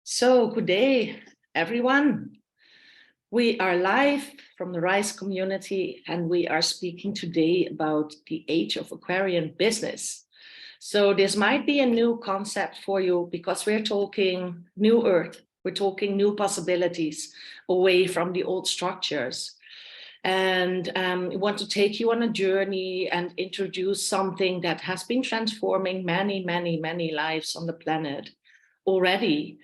So good day, everyone. We are live from the Rise community, and we are speaking today about the Age of Aquarian Business. So this might be a new concept for you because we're talking new earth. We're talking new possibilities away from the old structures. And we want to take you on a journey and introduce something that has been transforming many lives on the planet already,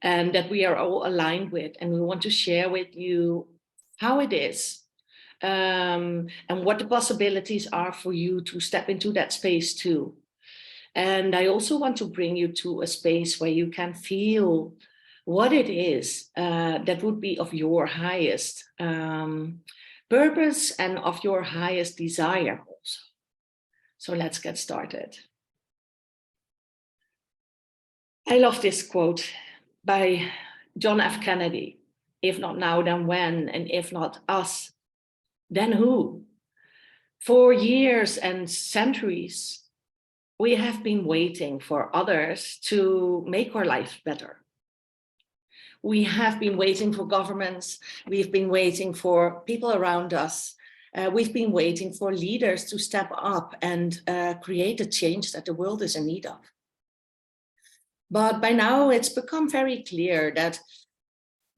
and that we are all aligned with. And we want to share with you how it is and what the possibilities are for you to step into that space too. And I also want to bring you to a space where you can feel what it is that would be of your highest purpose and of your highest desire also. So let's get started. I love this quote by John F. Kennedy. If not now, then when? And if not us, then who? For years and centuries, we have been waiting for others to make our life better. We have been waiting for governments. We've been waiting for people around us. We've been waiting for leaders to step up and create the change that the world is in need of. But by now, it's become very clear that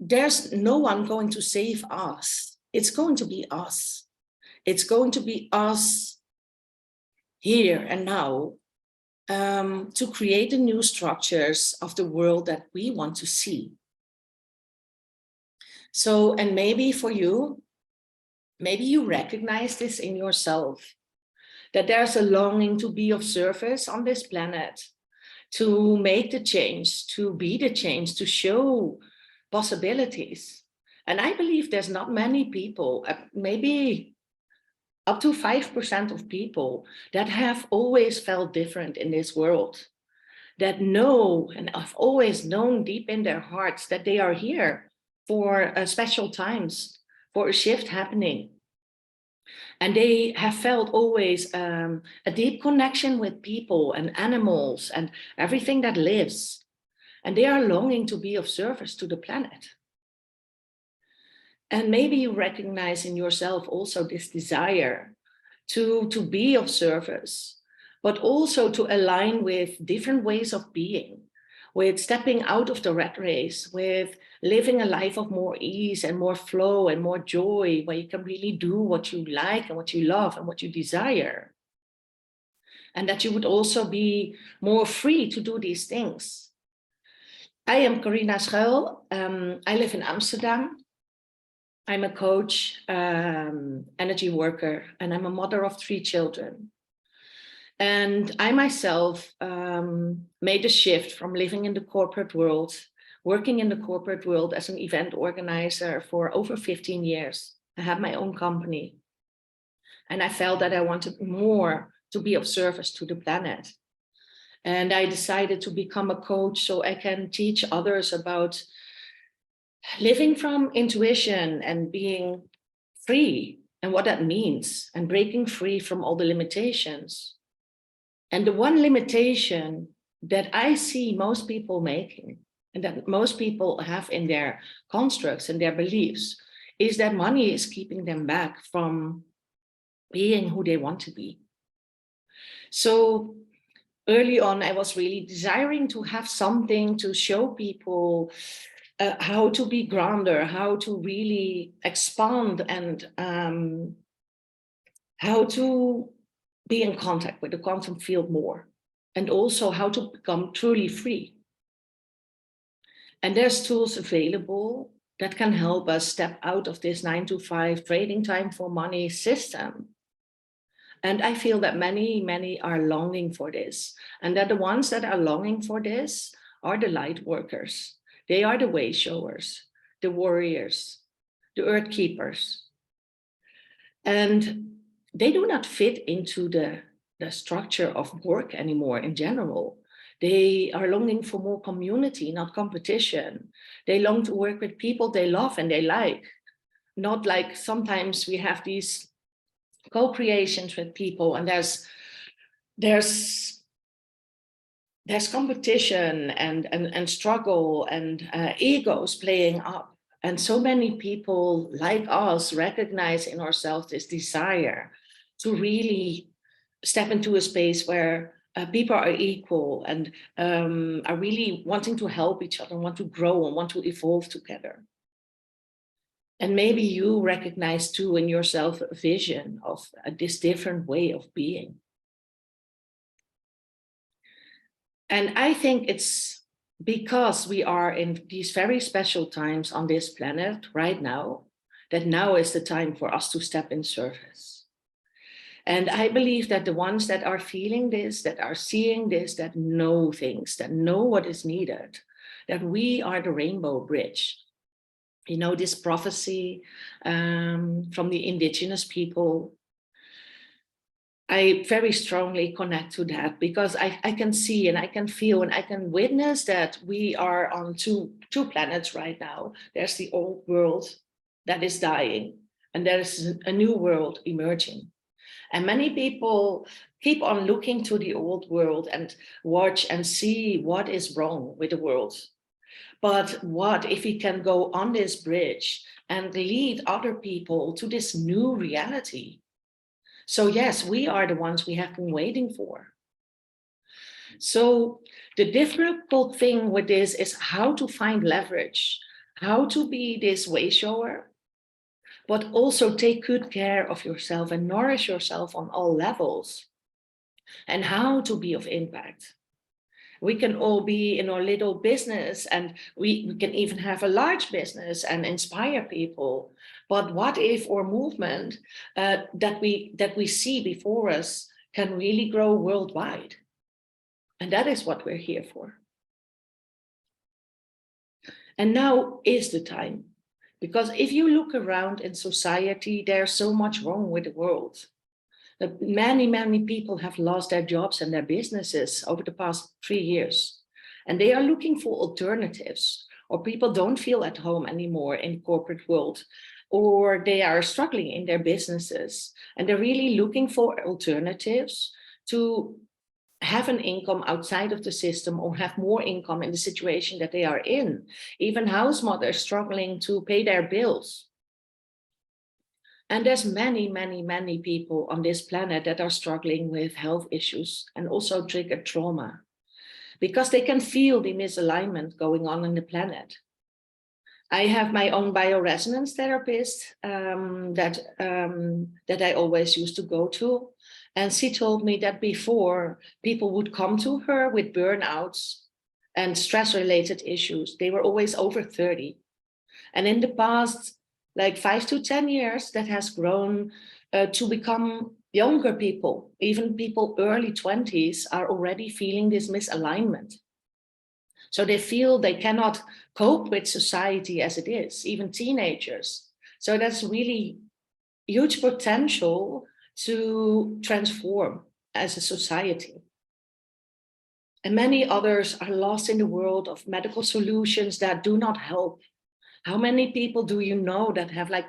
there's no one going to save us. It's going to be us. It's going to be us here and now to create the new structures of the world that we want to see. So, and maybe for you, maybe you recognize this in yourself, that there's a longing to be of service on this planet, to make the change, to be the change, to show possibilities. And I believe there's not many people, maybe up to 5% of people, that have always felt different in this world, that know and have always known deep in their hearts that they are here for special times, for a shift happening. And they have felt always a deep connection with people and animals and everything that lives. And they are longing to be of service to the planet. And maybe you recognize in yourself also this desire to be of service, but also to align with different ways of being, with stepping out of the rat race, with living a life of more ease and more flow and more joy, where you can really do what you like and what you love and what you desire. And that you would also be more free to do these things. I am Corina Schuil. I live in Amsterdam. I'm a coach, energy worker, and I'm a mother of 3 children. And I myself made a shift from living in the corporate world, working in the corporate world as an event organizer for over 15 years. I had my own company. And I felt that I wanted more to be of service to the planet. And I decided to become a coach so I can teach others about living from intuition and being free and what that means, and breaking free from all the limitations. And the one limitation that I see most people making, and that most people have in their constructs and their beliefs, is that money is keeping them back from being who they want to be. So early on, I was really desiring to have something to show people how to be grander, how to really expand, and how to be in contact with the quantum field more, and also how to become truly free. And there's tools available that can help us step out of this 9-to-5 trading time for money system. And I feel that many are longing for this, and that the ones that are longing for this are the light workers. They are the way showers, the warriors, the earth keepers. And they do not fit into the structure of work anymore in general. They are longing for more community, not competition. They long to work with people they love and they like. Not like sometimes we have these co-creations with people and there's there's competition and struggle and egos playing up. And so many people like us recognize in ourselves this desire to really step into a space where people are equal and are really wanting to help each other, want to grow and want to evolve together. And maybe you recognize too in yourself a vision of this different way of being. And I think it's because we are in these very special times on this planet right now, that now is the time for us to step in service. And I believe that the ones that are feeling this, that are seeing this, that know things, that know what is needed, that we are the rainbow bridge. You know, this prophecy from the indigenous people, I very strongly connect to that, because I can see and I can feel and I can witness that we are on two planets right now. There's the old world that is dying, and there's a new world emerging. And many people keep on looking to the old world and watch and see what is wrong with the world. But what if we can go on this bridge and lead other people to this new reality? So yes, we are the ones we have been waiting for. So the difficult thing with this is how to find leverage, how to be this way shower, but also take good care of yourself and nourish yourself on all levels, and how to be of impact. We can all be in our little business, and we can even have a large business and inspire people. But what if our movement that we see before us can really grow worldwide? And that is what we're here for. And now is the time, because if you look around in society, there's so much wrong with the world. Many people have lost their jobs and their businesses over the past 3 years, and they are looking for alternatives, or people don't feel at home anymore in the corporate world, or they are struggling in their businesses, and they're really looking for alternatives to have an income outside of the system, or have more income in the situation that they are in. Even house mothers struggling to pay their bills. And there's many people on this planet that are struggling with health issues and also triggered trauma, because they can feel the misalignment going on in the planet. I have my own bioresonance therapist that I always used to go to. And she told me that before, people would come to her with burnouts and stress-related issues. They were always over 30. And in the past, like 5 to 10 years, that has grown to become younger people. Even people early 20s are already feeling this misalignment. So they feel they cannot cope with society as it is, even teenagers. So that's really huge potential to transform as a society. And many others are lost in the world of medical solutions that do not help. How many people do you know that have like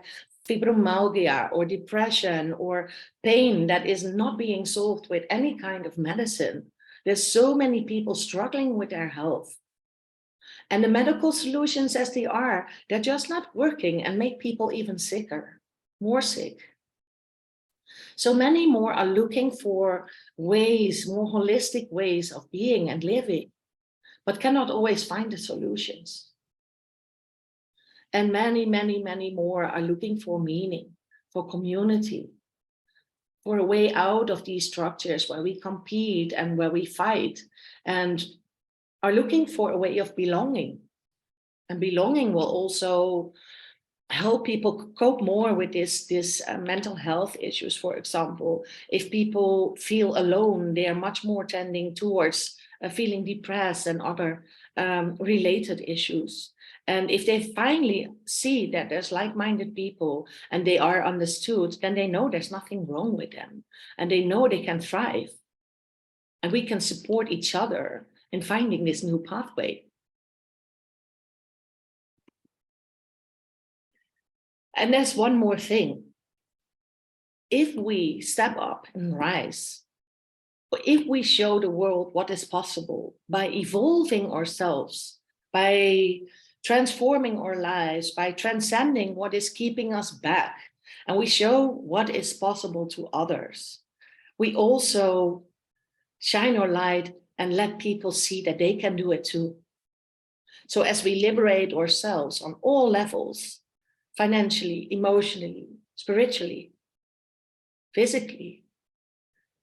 fibromyalgia or depression or pain that is not being solved with any kind of medicine? There's so many people struggling with their health. And the medical solutions as they are, they're just not working and make people even sicker, more sick. So many more are looking for ways, more holistic ways of being and living, but cannot always find the solutions. And many more are looking for meaning, for community, for a way out of these structures where we compete and where we fight, and are looking for a way of belonging. And belonging will also help people cope more with this mental health issues. For example, if people feel alone, they are much more tending towards feeling depressed and other related issues. And if they finally see that there's like-minded people and they are understood, then they know there's nothing wrong with them, and they know they can thrive. And we can support each other in finding this new pathway. And there's one more thing. If we step up and rise, if we show the world what is possible by evolving ourselves, by transforming our lives, by transcending what is keeping us back, and we show what is possible to others, we also shine our light and let people see that they can do it too. So as we liberate ourselves on all levels, financially, emotionally, spiritually, physically,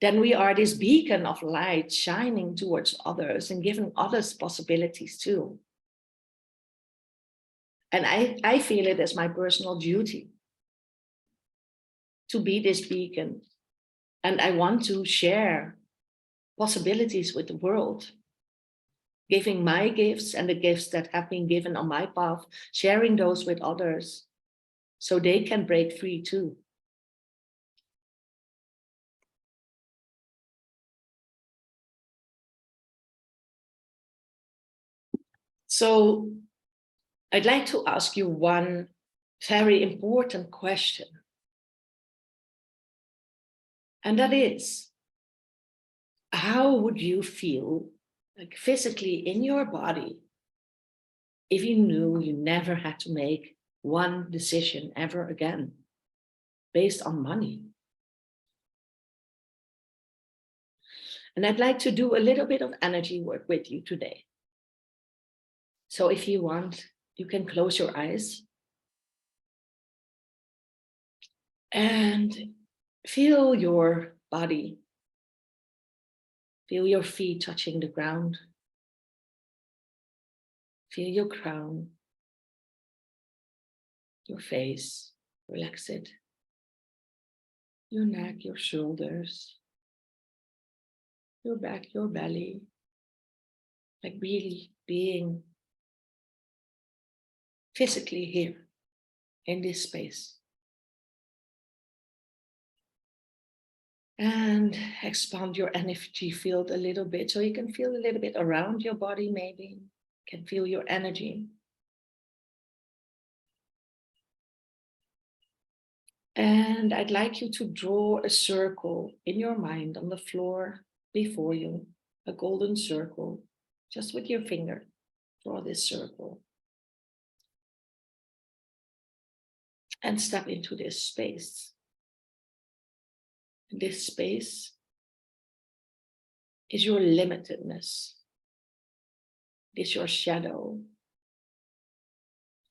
then we are this beacon of light shining towards others and giving others possibilities too. And I feel it as my personal duty to be this beacon. And I want to share possibilities with the world, giving my gifts and the gifts that have been given on my path, sharing those with others so they can break free too. So I'd like to ask you one very important question. And that is, how would you feel like physically in your body if you knew you never had to make one decision ever again based on money? And I'd like to do a little bit of energy work with you today. So if you want, you can close your eyes and feel your body. Feel your feet touching the ground. Feel your crown, your face, relax it. Your neck, your shoulders, your back, your belly. Like really being physically here in this space. And expand your energy field a little bit so you can feel a little bit around your body, maybe. You can feel your energy. And I'd like you to draw a circle in your mind on the floor before you, a golden circle, just with your finger. Draw this circle. And step into this space. This space is your limitedness. It's your shadow.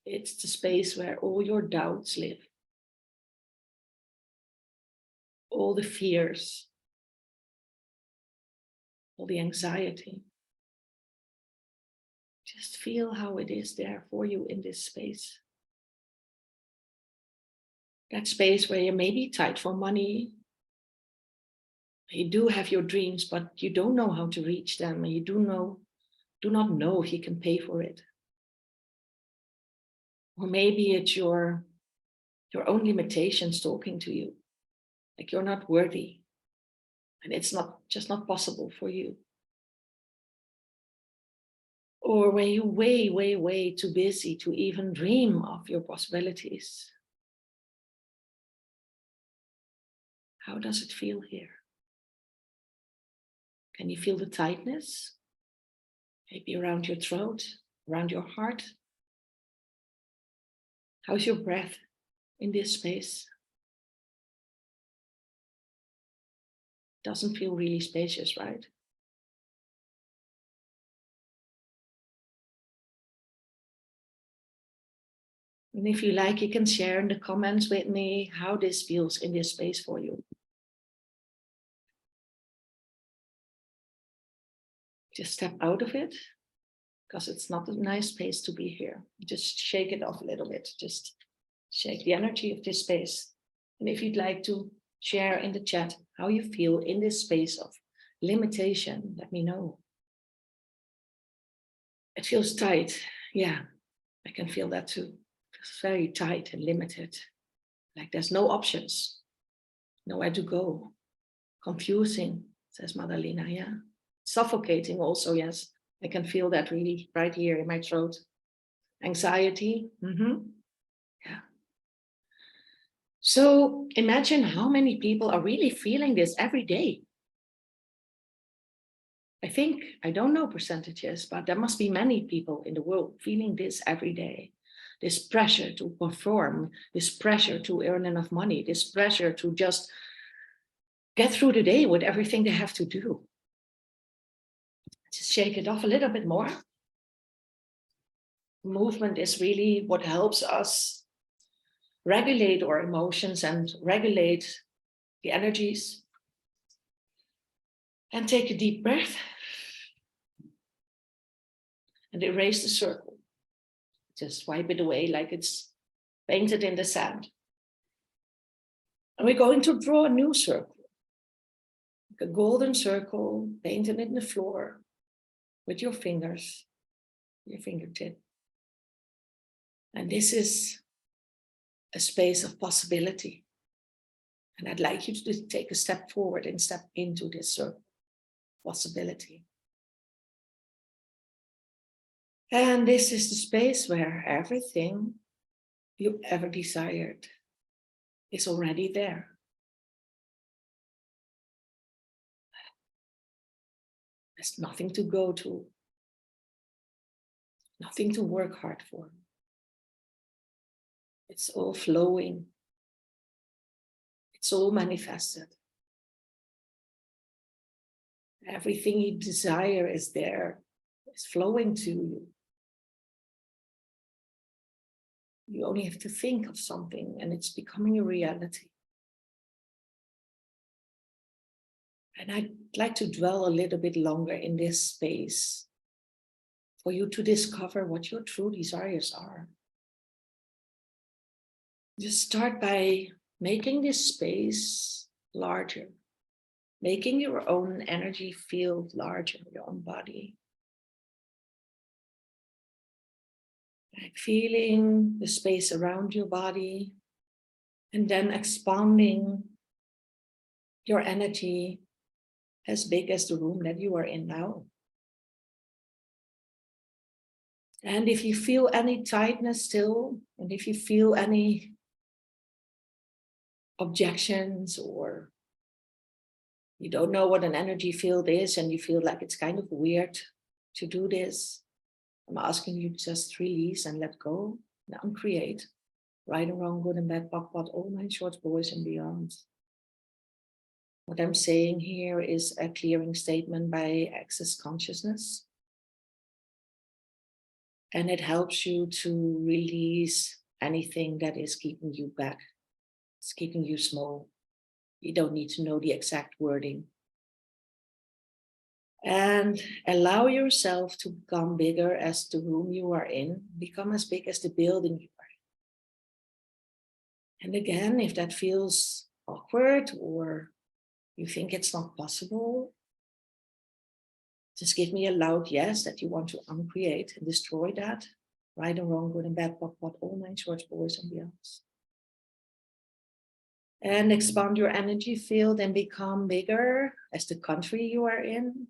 It's the space where all your doubts live. All the fears. All the anxiety. Just feel how it is there for you in this space. That space where you may be tight for money. You do have your dreams, but you don't know how to reach them. And you do not know if you can pay for it. Or maybe it's your own limitations talking to you. Like you're not worthy. And it's just not possible for you. Or when you're way, way, way too busy to even dream of your possibilities. How does it feel here? Can you feel the tightness? Maybe around your throat, around your heart? How's your breath in this space? Doesn't feel really spacious, right? And if you like, you can share in the comments with me how this feels in this space for you. Just step out of it, because it's not a nice space to be here. Just shake it off a little bit. Just shake the energy of this space. And if you'd like to share in the chat how you feel in this space of limitation, let me know. It feels tight. Yeah, I can feel that too. It's very tight and limited. Like there's no options, nowhere to go. Confusing, says Madalena, yeah. Suffocating also, yes. I can feel that really right here in my throat. Anxiety, yeah. So imagine how many people are really feeling this every day. I think, I don't know percentages, but there must be many people in the world feeling this every day. This pressure to perform, this pressure to earn enough money, this pressure to just get through the day with everything they have to do. Just shake it off a little bit more. Movement is really what helps us regulate our emotions and regulate the energies. And take a deep breath and erase the circle. Just wipe it away like it's painted in the sand. And we're going to draw a new circle, like a golden circle painted in the floor with your fingers, your fingertip. And this is a space of possibility. And I'd like you to take a step forward and step into this circle, possibility. And this is the space where everything you ever desired is already there. There's nothing to go to, nothing to work hard for. It's all flowing. It's all manifested. Everything you desire is there. It's flowing to you. You only have to think of something and it's becoming a reality. And I'd like to dwell a little bit longer in this space for you to discover what your true desires are. Just start by making this space larger, making your own energy field larger, your own body. Like feeling the space around your body and then expanding your energy as big as the room that you are in now. And if you feel any tightness still, and if you feel any objections or you don't know what an energy field is and you feel like it's kind of weird to do this, I'm asking you to just release and let go and uncreate. Right and wrong, good and bad, pop, pot, all nine shorts, boys and beyond. What I'm saying here is a clearing statement by Access Consciousness. And it helps you to release anything that is keeping you back. It's keeping you small. You don't need to know the exact wording. And allow yourself to become bigger as the room you are in, become as big as the building you are in. And again, if that feels awkward or you think it's not possible, just give me a loud yes that you want to uncreate and destroy that. Right and wrong, good and bad, pop, pot, all nine shorts, boys and beyonds. And expand your energy field and become bigger as the country you are in.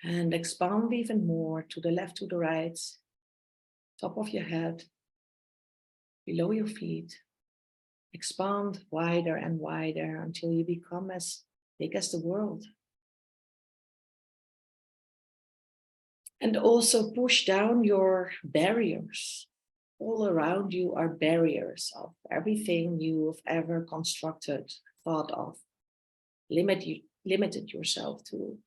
And expand even more to the left, to the right, top of your head, below your feet. Expand wider and wider until you become as big as the world. And also push down your barriers. All around you are barriers of everything you've ever constructed, thought of, limited yourself to.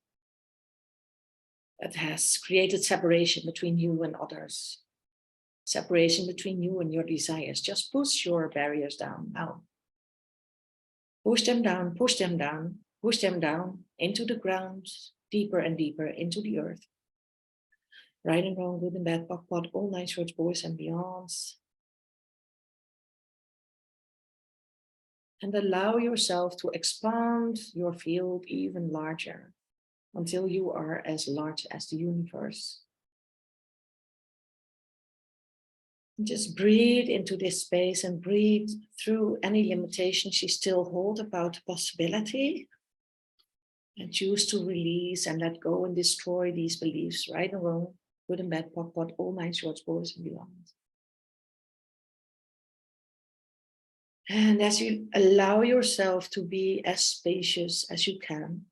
That has created separation between you and others. Separation between you and your desires. Just push your barriers down now. Push them down, push them down, push them down into the ground, deeper and deeper into the earth. Right and wrong, good and bad, pop, pot, all nine shorts, boys and beyonds. And allow yourself to expand your field even larger until you are as large as the universe. Just breathe into this space and breathe through any limitations you still hold about possibility. And choose to release and let go and destroy these beliefs, right and wrong, good and bad, pop, pot, all nine shorts, boys and beyond. And as you allow yourself to be as spacious as you can,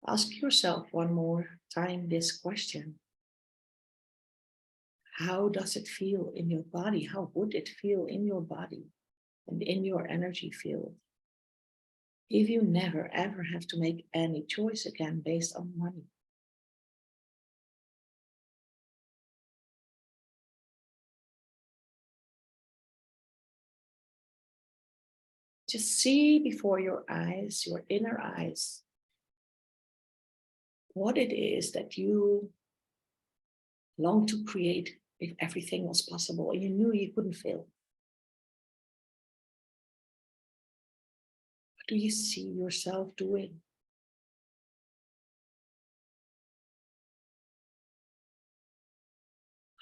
Ask yourself one more time this question. How does it feel in your body? How would it feel in your body and in your energy field if you never ever have to make any choice again based on money? Just see before your eyes, your inner eyes, what it is that you long to create if everything was possible and you knew you couldn't fail. What do you see yourself doing?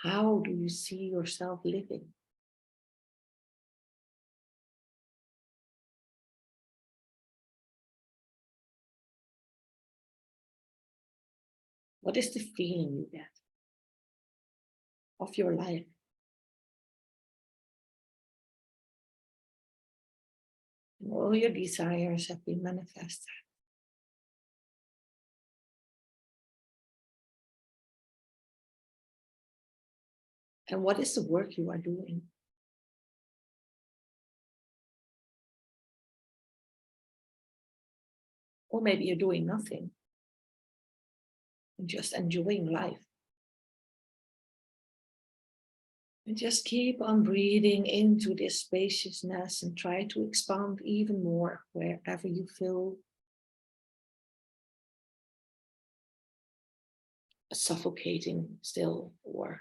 How do you see yourself living? What is the feeling you get of your life? And all your desires have been manifested. And what is the work you are doing? Or maybe you're doing nothing and just enjoying life. And just keep on breathing into this spaciousness and try to expand even more wherever you feel a suffocating still or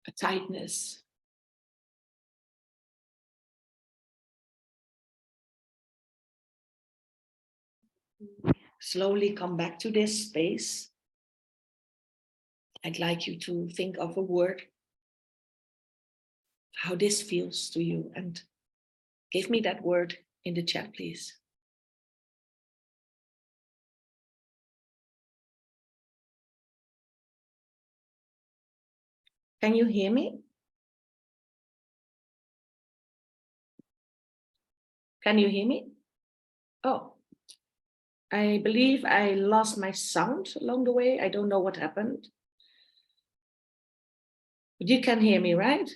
a tightness. Slowly come back to this space. I'd like you to think of a word, how this feels to you, and give me that word in the chat, please. Can you hear me? Can you hear me? Oh, I believe I lost my sound along the way. I don't know what happened. But you can hear me, right?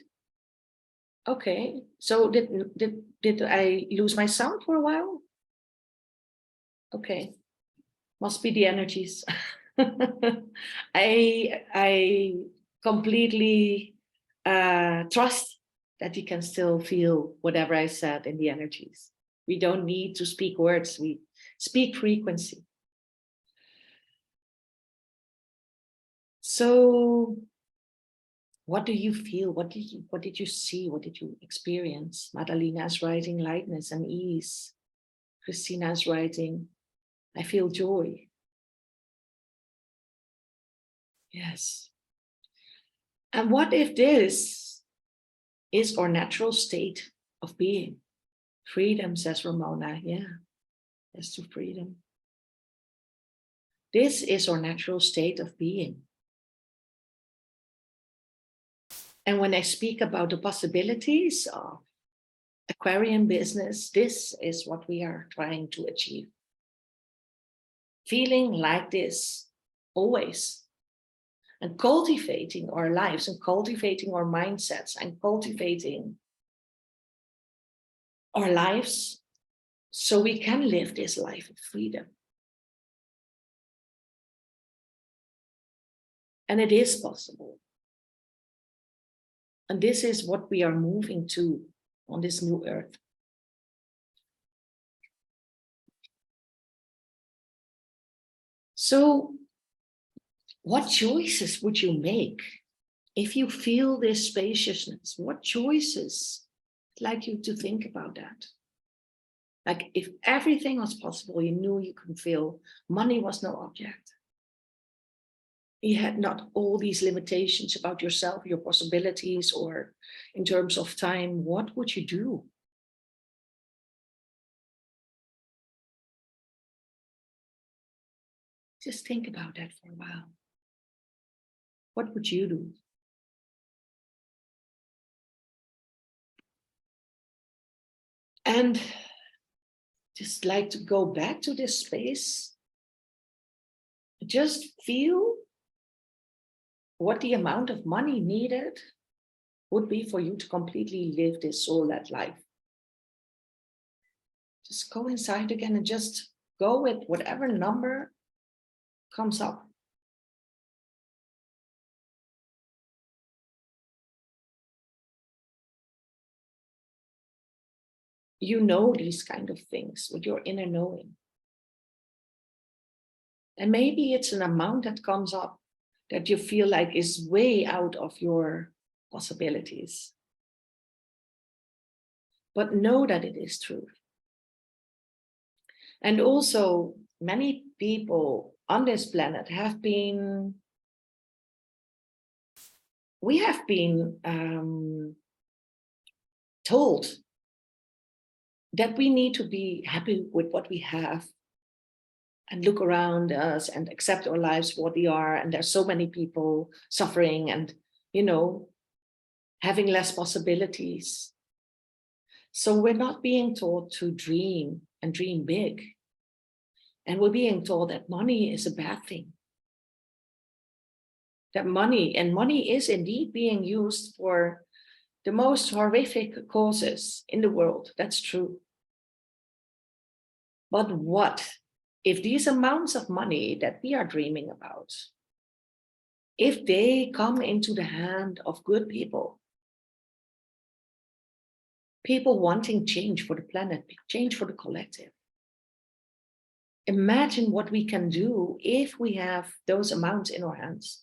Okay. So did I lose my sound for a while? Okay. Must be the energies. I completely trust that you can still feel whatever I said in the energies. We don't need to speak words, we speak frequency. So what do you feel? What did you see? What did you experience? Madalena is writing lightness and ease. Christina is writing, I feel joy. Yes. And what if this is our natural state of being? Freedom, says Ramona. Yeah, yes, to freedom. This is our natural state of being. And when I speak about the possibilities of Aquarian business, this is what we are trying to achieve. Feeling like this always. And cultivating our lives and cultivating our mindsets and cultivating our lives so we can live this life of freedom. And it is possible. And this is what we are moving to on this new earth. So, what choices would you make if you feel this spaciousness? What choices? I'd like you to think about that. Like if everything was possible, you knew you could feel, money was no object. You had not all these limitations about yourself, your possibilities, or in terms of time, what would you do? Just think about that for a while. What would you do? And just like to go back to this space just feel what the amount of money needed would be for you to completely live this soul-led life. Just go inside again and just go with whatever number comes up. You know these kind of things with your inner knowing. And maybe it's an amount that comes up that you feel like is way out of your possibilities. But know that it is true. And also, many people on this planet have been, we have been told that we need to be happy with what we have and look around us and accept our lives for what they are. And there's so many people suffering and, you know, having less possibilities. So we're not being taught to dream and dream big. And we're being told that money is a bad thing. That money is indeed being used for the most horrific causes in the world. That's true. But what if these amounts of money that we are dreaming about, if they come into the hand of good people, people wanting change for the planet, change for the collective? Imagine what we can do if we have those amounts in our hands.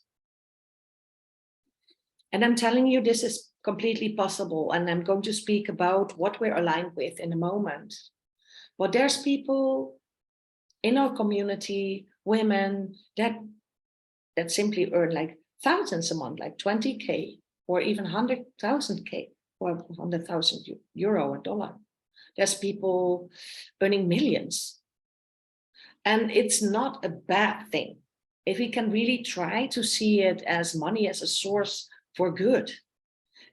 And I'm telling you, this is completely possible. And I'm going to speak about what we're aligned with in a moment. But there's people in our community, women that simply earn like thousands a month, like 20K or even 100,000K or 100,000 euro or dollar. There's people earning millions. And it's not a bad thing if we can really try to see it as money as a source for good.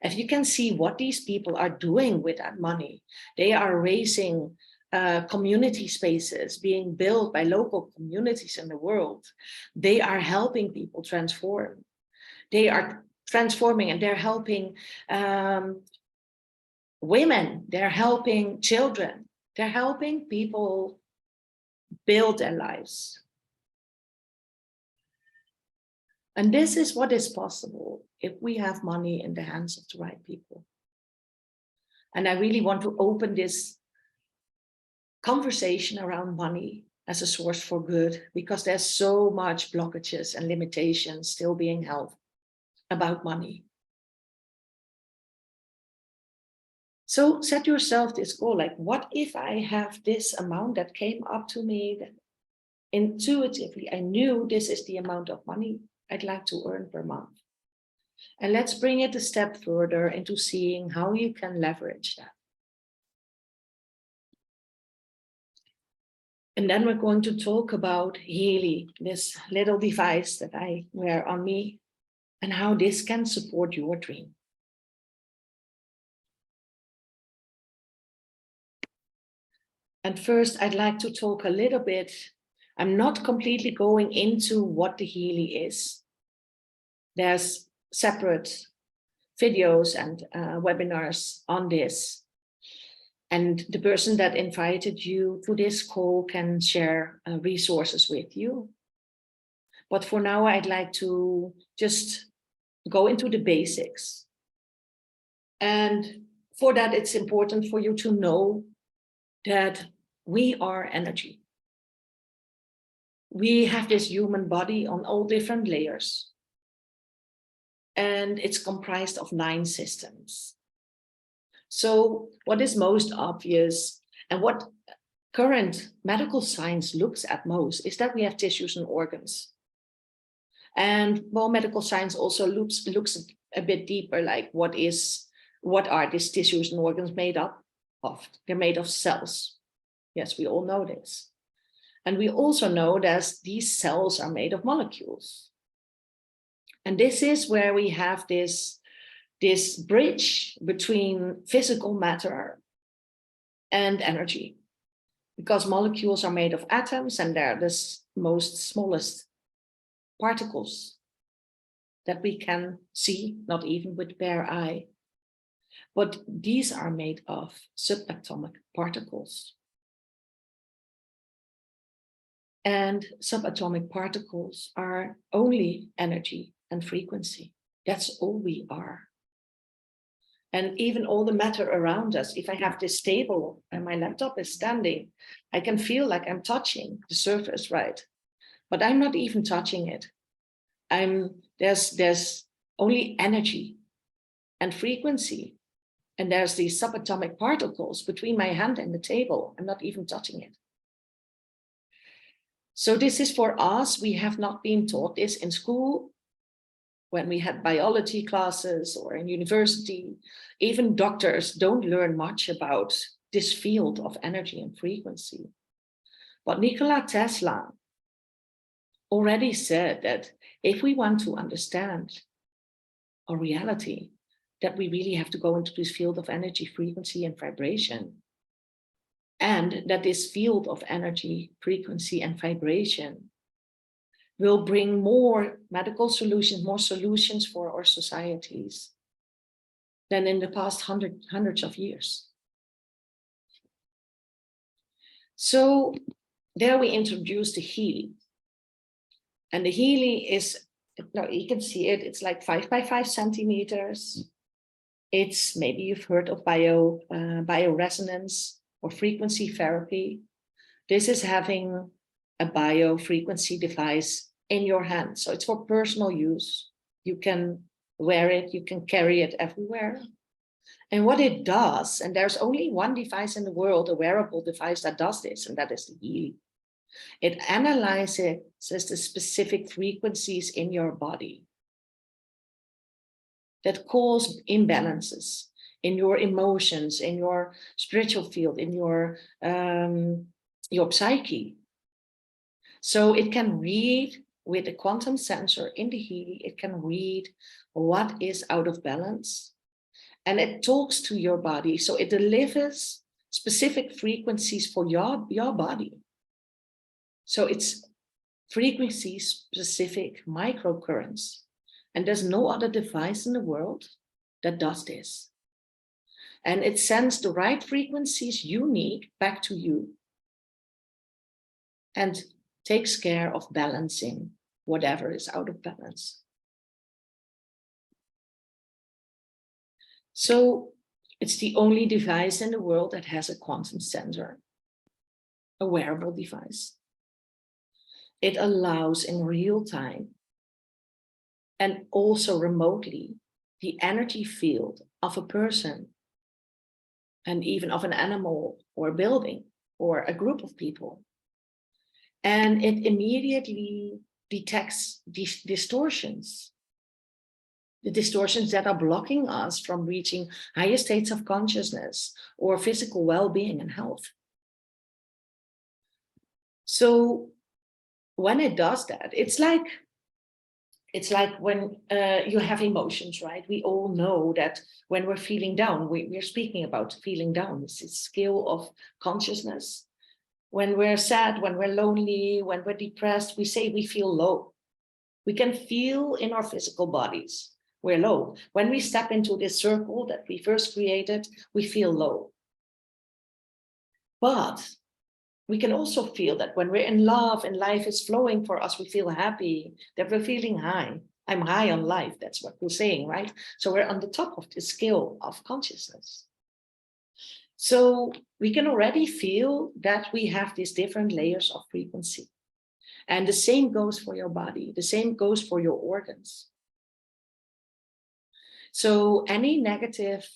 If you can see what these people are doing with that money, they are raising community spaces being built by local communities in the world. They are helping people transform. They are transforming and they're helping women, they're helping children, they're helping people build their lives. And this is what is possible if we have money in the hands of the right people. And I really want to open this conversation around money as a source for good, because there's so much blockages and limitations still being held about money. So set yourself this goal, like, what if I have this amount that came up to me that intuitively I knew this is the amount of money I'd like to earn per month. And let's bring it a step further into seeing how you can leverage that. And then we're going to talk about Healy, this little device that I wear on me, and how this can support your dream. And first, I'd like to talk a little bit. I'm not completely going into what the Healy is. There's separate videos and webinars on this. And the person that invited you to this call can share resources with you. But for now, I'd like to just go into the basics. And for that, it's important for you to know that we are energy. We have this human body on all different layers. And it's comprised of 9 systems. So what is most obvious and what current medical science looks at most is that we have tissues and organs. And well, medical science also looks a bit deeper, like what are these tissues and organs made up of? They're made of cells. Yes, we all know this. And we also know that these cells are made of molecules. And this is where we have this bridge between physical matter and energy, because molecules are made of atoms and they're the most smallest particles that we can see, not even with bare eye. But these are made of subatomic particles. And subatomic particles are only energy and frequency. That's all we are. And even all the matter around us, if I have this table and my laptop is standing, I can feel like I'm touching the surface, right? But I'm not even touching it. There's only energy and frequency. And there's these subatomic particles between my hand and the table. I'm not even touching it. So this is for us. We have not been taught this in school when we had biology classes or in university. Even doctors don't learn much about this field of energy and frequency. But Nikola Tesla already said that if we want to understand our reality, that we really have to go into this field of energy, frequency, and vibration. And that this field of energy, frequency, and vibration will bring more medical solutions, more solutions for our societies than in the past hundreds of years. So there we introduced the Healy. And the Healy is, you can see it, it's like 5 by 5 centimeters. It's, maybe you've heard of bioresonance or frequency therapy. This is having a biofrequency device in your hand. So it's for personal use. You can wear it, you can carry it everywhere. And what it does, and there's only one device in the world, a wearable device that does this, and that is the Healy. It analyzes the specific frequencies in your body that cause imbalances in your emotions, in your spiritual field, in your psyche. So it can read with a quantum sensor in the Healy, it can read what is out of balance. And it talks to your body. So it delivers specific frequencies for your body. So it's frequency specific microcurrents. And there's no other device in the world that does this. And it sends the right frequencies you need back to you and takes care of balancing whatever is out of balance. So it's the only device in the world that has a quantum sensor, a wearable device. It allows in real time and also remotely the energy field of a person and even of an animal or a building or a group of people. And it immediately detects these distortions, the distortions that are blocking us from reaching higher states of consciousness or physical well-being and health. So when it does that, it's like when you have emotions, right? We all know that when we're feeling down, we're speaking about feeling down. It's a scale of consciousness. When we're sad, when we're lonely, when we're depressed, we say we feel low. We can feel in our physical bodies we're low. When we step into this circle that we first created, we feel low. But we can also feel that when we're in love and life is flowing for us, we feel happy, that we're feeling high. I'm high on life, that's what we're saying, right? So we're on the top of the scale of consciousness. So we can already feel that we have these different layers of frequency. And the same goes for your body, the same goes for your organs. So any negative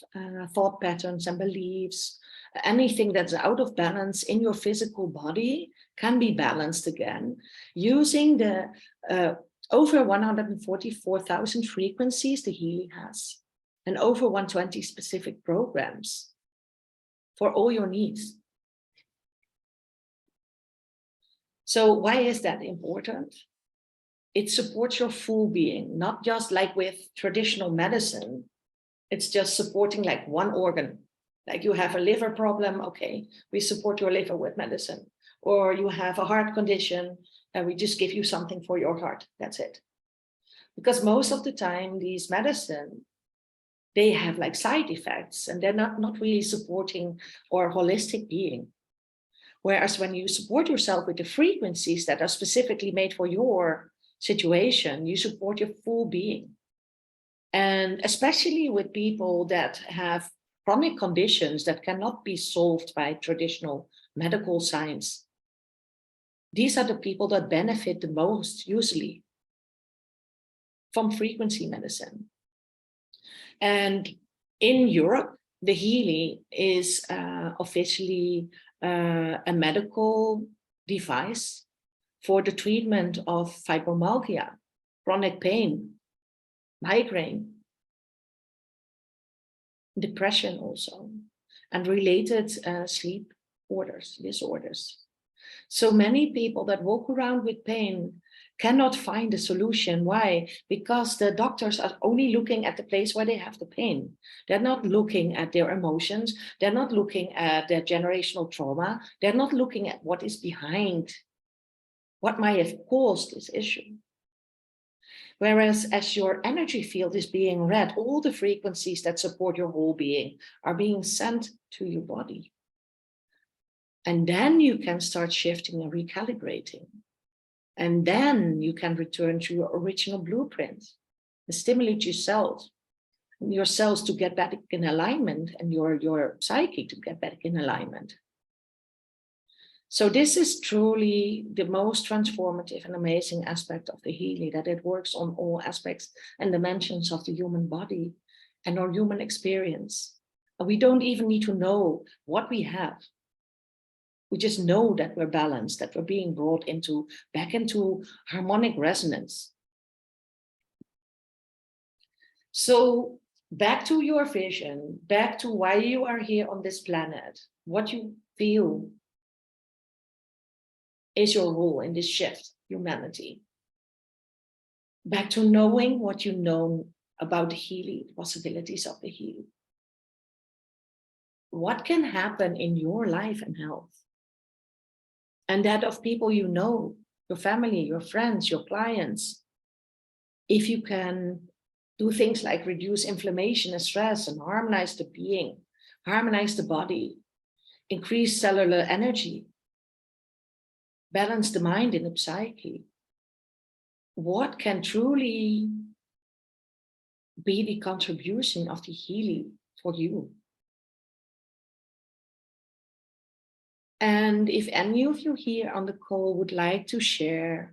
thought patterns and beliefs, anything that's out of balance in your physical body can be balanced again using the over 144,000 frequencies the Healy has and over 120 specific programs for all your needs. So why is that important? It supports your full being, not just like with traditional medicine. It's just supporting like one organ. Like you have a liver problem, okay, we support your liver with medicine. or you have a heart condition, and we just give you something for your heart. That's it. Because most of the time, these medicine, they have like side effects, and they're not really supporting our holistic being. Whereas when you support yourself with the frequencies that are specifically made for your situation, you support your full being. And especially with people that have chronic conditions that cannot be solved by traditional medical science, these are the people that benefit the most, usually, from frequency medicine. And in Europe, the Healy is officially a medical device for the treatment of fibromyalgia, chronic pain, migraine, depression also, and related sleep disorders. So many people that walk around with pain cannot find a solution. Why? Because the doctors are only looking at the place where they have the pain. They're not looking at their emotions. They're not looking at their generational trauma. They're not looking at what is behind, what might have caused this issue. Whereas as your energy field is being read, all the frequencies that support your whole being are being sent to your body. And then you can start shifting and recalibrating. And then you can return to your original blueprint and stimulate your cells to get back in alignment, and your psyche to get back in alignment. So this is truly the most transformative and amazing aspect of the Healy, that it works on all aspects and dimensions of the human body and our human experience. And we don't even need to know what we have. We just know that we're balanced, that we're being brought back into harmonic resonance. So back to your vision, back to why you are here on this planet, what you feel is your role in this shift, humanity. Back to knowing what you know about the Healy, the possibilities of the Healy. What can happen in your life and health? And that of people you know, your family, your friends, your clients. If you can do things like reduce inflammation and stress and harmonize the being, harmonize the body, increase cellular energy, balance the mind and the psyche, what can truly be the contribution of the Healy for you? And if any of you here on the call would like to share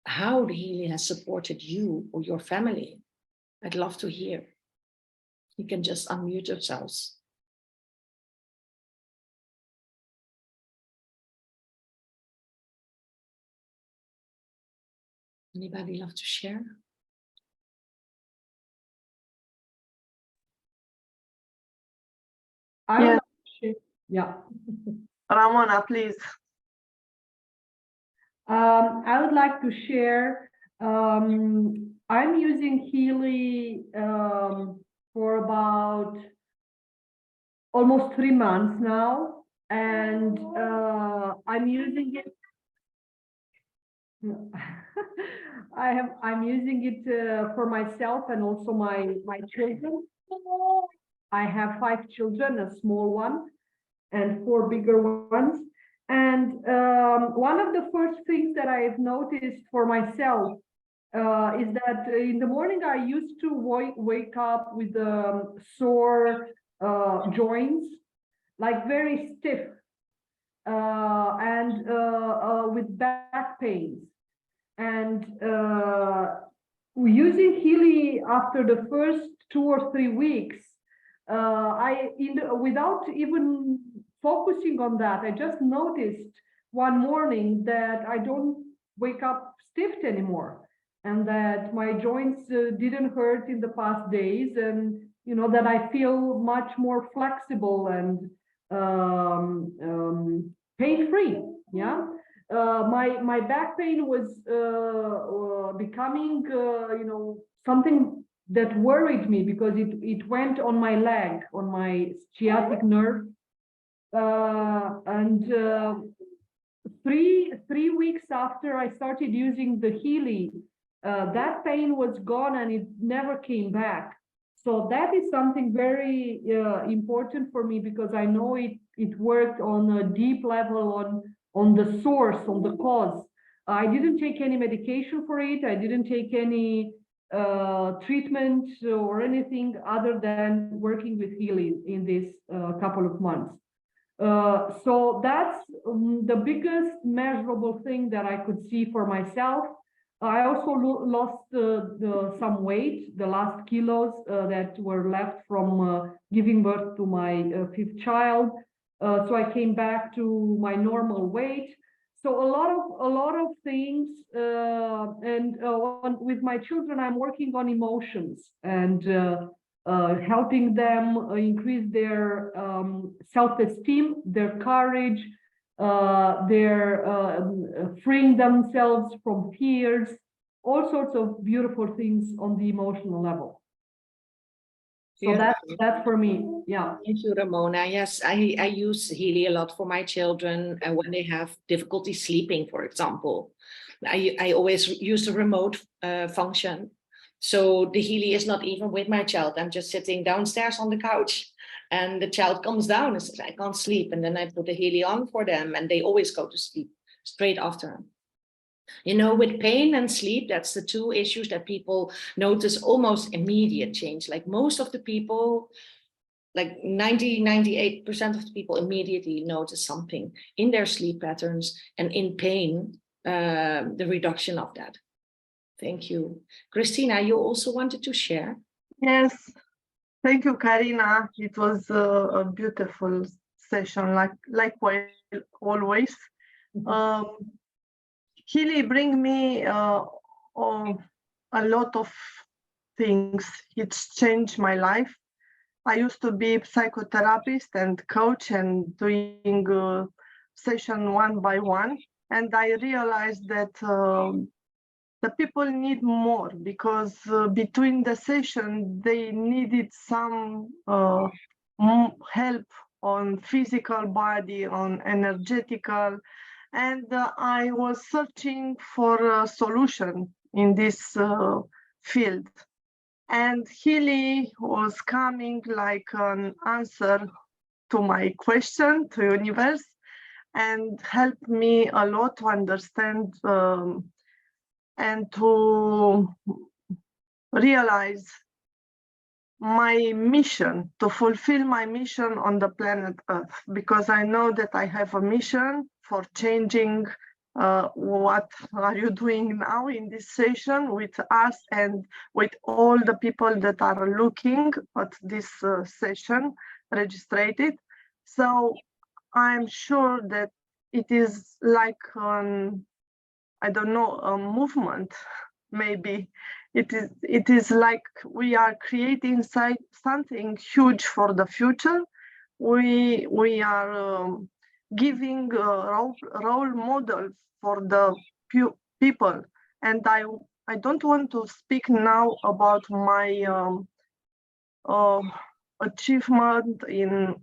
how the Healy has supported you or your family, I'd love to hear. You can just unmute yourselves. Anybody love to share? Yeah. Yeah. Ramona, please. I would like to share. I'm using Healy for about almost 3 months now, and I'm using it. I'm using it for myself and also my children. I have 5 children, a small one and 4 bigger ones. And one of the first things that I've noticed for myself is that in the morning I used to wake up with sore joints, like very stiff, and with back pains. And using Healy after the first 2 or 3 weeks, without even focusing on that, I just noticed one morning that I don't wake up stiffed anymore, and that my joints didn't hurt in the past days, and that I feel much more flexible and pain-free. Yeah. My back pain was becoming something that worried me, because it went on my leg, on my sciatic nerve, and three weeks after I started using the Healy, that pain was gone and it never came back. So that is something very important for me, because I know it worked on a deep level, on the source, on the cause. I didn't take any medication for it. I didn't take any treatment or anything other than working with Healy in this couple of months. So that's the biggest measurable thing that I could see for myself. I also lost some weight, the last kilos that were left from giving birth to my fifth child. So I came back to my normal weight. So a lot of things, and with my children, I'm working on emotions and helping them increase their self-esteem, their courage, their freeing themselves from fears, all sorts of beautiful things on the emotional level. So Yeah. that's for me. Yeah. Thank you, Ramona. Yes, I use Healy a lot for my children, and when they have difficulty sleeping, for example. I always use the remote function. So the Healy is not even with my child. I'm just sitting downstairs on the couch, and the child comes down and says, I can't sleep. And then I put the Healy on for them, and they always go to sleep straight after. You know, with pain and sleep, that's the two issues that people notice almost immediate change. Like most of the people, like 98% of the people immediately notice something in their sleep patterns and in pain, the reduction of that. Thank you. Christina, you also wanted to share? Yes, thank you, Karina. It was a beautiful session, likewise, always. Healy bring me a lot of things. It's changed my life. I used to be psychotherapist and coach and doing session one by one. And I realized that the people need more, because between the session, they needed some help on physical body, on energetical. And I was searching for a solution in this field. And Healy was coming like an answer to my question, to universe, and helped me a lot to understand and to realize my mission, to fulfill my mission on the planet Earth, because I know that I have a mission for changing what are you doing now in this session with us and with all the people that are looking at this session registered. So I'm sure that it is like I don't know, a movement, maybe. It is like we are creating something huge for the future. We are giving a role model for the people. And I don't want to speak now about my achievement in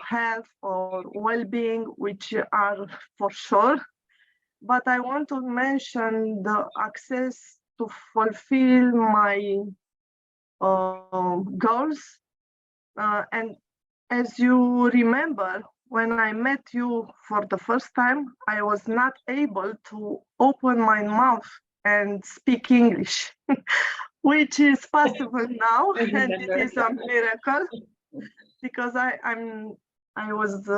health or well-being, which are for sure. But I want to mention the access to fulfill my goals. And as you remember, when I met you for the first time, I was not able to open my mouth and speak English, which is possible now, and it is a miracle, because I was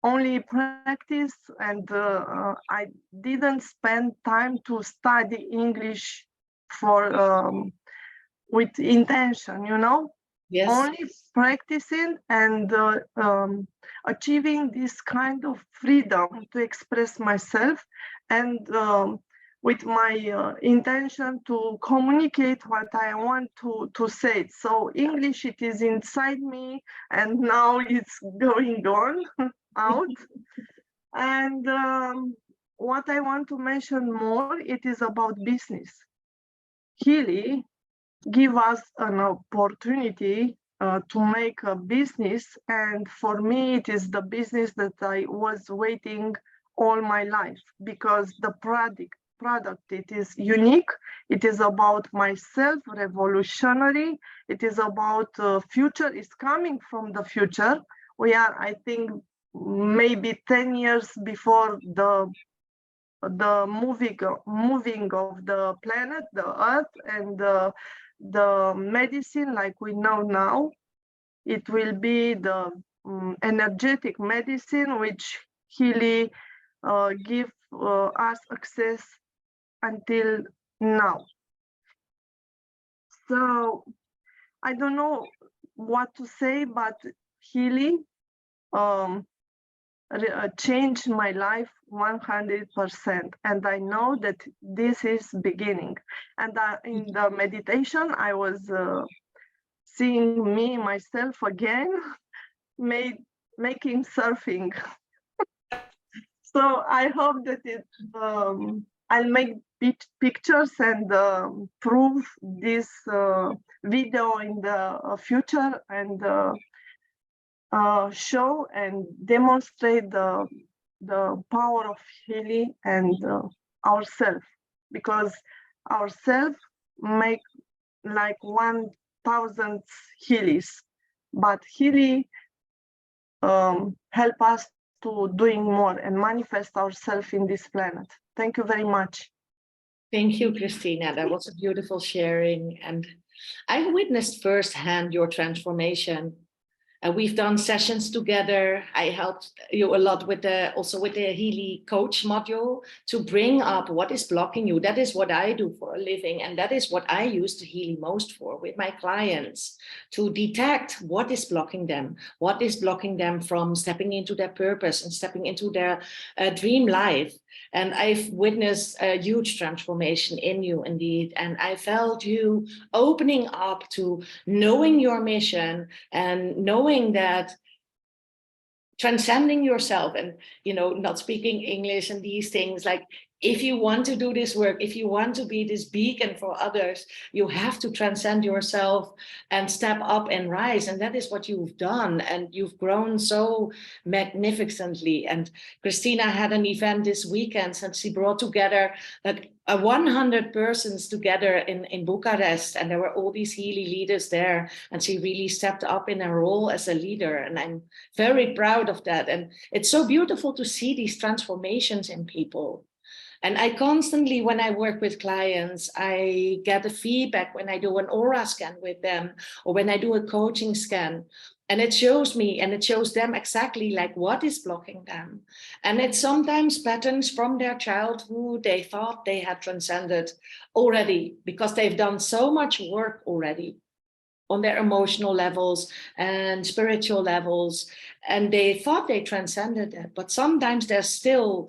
only practice, and I didn't spend time to study English for with intention, you know. Yes. Only practicing and achieving this kind of freedom to express myself, and with my intention to communicate what I want to say. So English, it is inside me, and now it's going on out. And what I want to mention more, it is about business. Healy give us an opportunity to make a business, and for me it is the business that I was waiting all my life, because the product it is unique, it is about myself, revolutionary, it is about future, is coming from the future. We are, I think, maybe 10 years before the moving of the planet, the earth, and the medicine like we know now. It will be the energetic medicine which Healy give us access until now. So I don't know what to say, but Healy changed my life 100%, and I know that this is beginning. And in the meditation I was seeing me myself again making surfing. So I hope that I'll make pictures and prove this video in the future, and show and demonstrate the power of Healy and ourselves, because ourselves make like 1,000 Healys, but Healy help us to doing more and manifest ourselves in this planet. Thank you very much. Thank you, Christina. That was a beautiful sharing. And I witnessed firsthand your transformation. We've done sessions together. I helped you a lot with also with the Healy coach module to bring up what is blocking you. That is what I do for a living. And that is what I use the Healy most for with my clients, to detect what is blocking them from stepping into their purpose and stepping into their dream life. And I've witnessed a huge transformation in you indeed. And I felt you opening up to knowing your mission and knowing that transcending yourself and, not speaking English and these things, like, if you want to do this work, if you want to be this beacon for others, you have to transcend yourself and step up and rise. And that is what you've done. And you've grown so magnificently. And Christina had an event this weekend, and she brought together like 100 persons together in Bucharest. And there were all these Healy leaders there. And she really stepped up in her role as a leader. And I'm very proud of that. And it's so beautiful to see these transformations in people. And I constantly, when I work with clients, I get a feedback when I do an aura scan with them, or when I do a coaching scan, and it shows me and it shows them exactly like what is blocking them. And it's sometimes patterns from their childhood they thought they had transcended already, because they've done so much work already on their emotional levels and spiritual levels, and they thought they transcended it. But sometimes there's still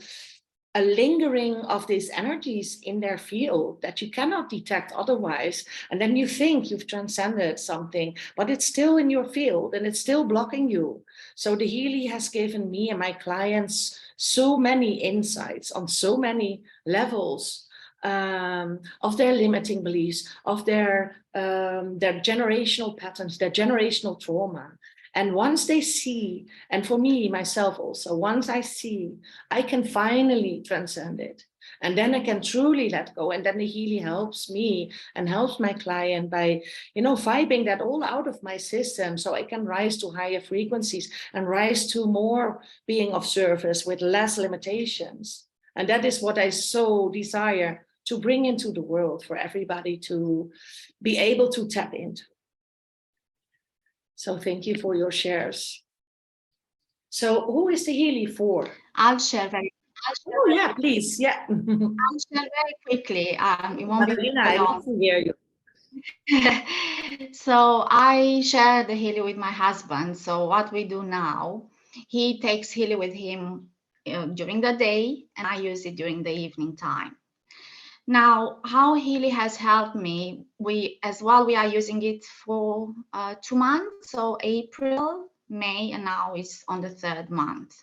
a lingering of these energies in their field that you cannot detect otherwise. And then you think you've transcended something, but it's still in your field and it's still blocking you. So the Healy has given me and my clients so many insights on so many levels of their limiting beliefs, of their generational patterns, their generational trauma. And once they see, and for me, myself also, once I see, I can finally transcend it. And then I can truly let go. And then the Healy helps me and helps my client by, vibing that all out of my system, so I can rise to higher frequencies and rise to more being of service with less limitations. And that is what I so desire to bring into the world for everybody to be able to tap into. So thank you for your shares. So who is the Healy for? I'll share very. Oh yeah, please, yeah. I'll share very quickly. It won't be I love to hear you. So I share the Healy with my husband. So what we do now, he takes Healy with him during the day, and I use it during the evening time. Now, how Healy has helped me, we are using it for 2 months, so April, May, and now is on the 3rd month.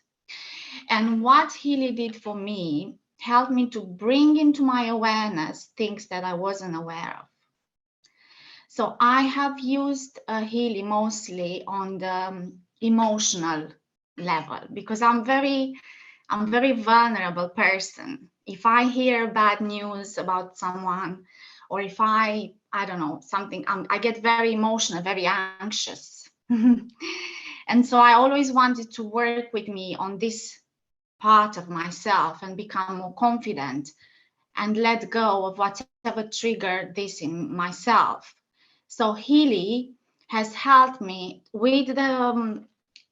And what Healy did for me, helped me to bring into my awareness things that I wasn't aware of. So I have used Healy mostly on the emotional level, because I'm very vulnerable person. If I hear bad news about someone, or if I don't know, something, I get very emotional, very anxious. And so I always wanted to work with me on this part of myself and become more confident and let go of whatever triggered this in myself. So Healy has helped me with the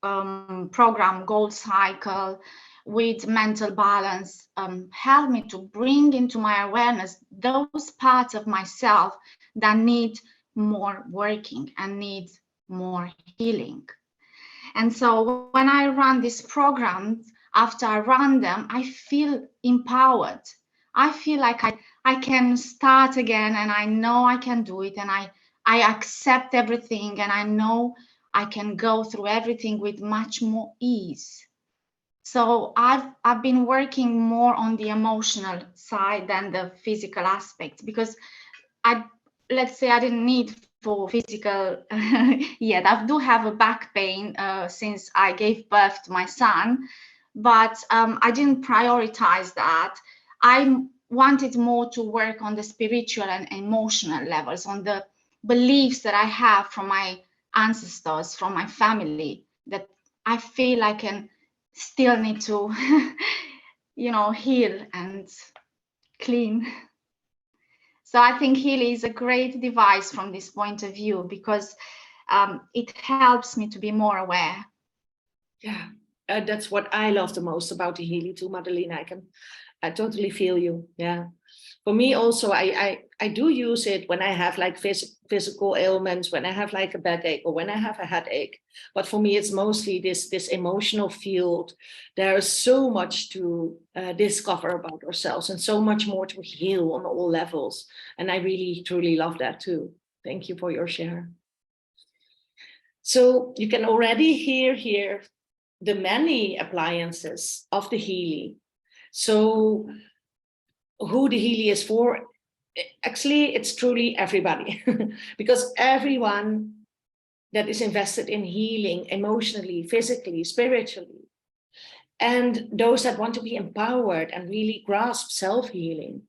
program Goal Cycle, with mental balance, helped me to bring into my awareness those parts of myself that need more working and need more healing. And so when I run these programs, after I run them, I feel empowered. I feel like I can start again, and I know I can do it, and I accept everything, and I know I can go through everything with much more ease. So I've been working more on the emotional side than the physical aspect, because let's say I didn't need for physical yet. I do have a back pain since I gave birth to my son, but I didn't prioritize that. I wanted more to work on the spiritual and emotional levels, on the beliefs that I have from my ancestors, from my family, that I feel I can still need to, heal and clean. So I think Healy is a great device from this point of view, because it helps me to be more aware. Yeah, that's what I love the most about the Healy too, Madalena. I totally feel you. Yeah. For me also, I do use it when I have like physical ailments, when I have like a backache or when I have a headache. But for me, it's mostly this emotional field. There is so much to discover about ourselves and so much more to heal on all levels. And I really, truly love that too. Thank you for your share. So you can already hear here the many appliances of the Healy. So who the Healy is for, actually, it's truly everybody, because everyone that is invested in healing emotionally, physically, spiritually, and those that want to be empowered and really grasp self-healing.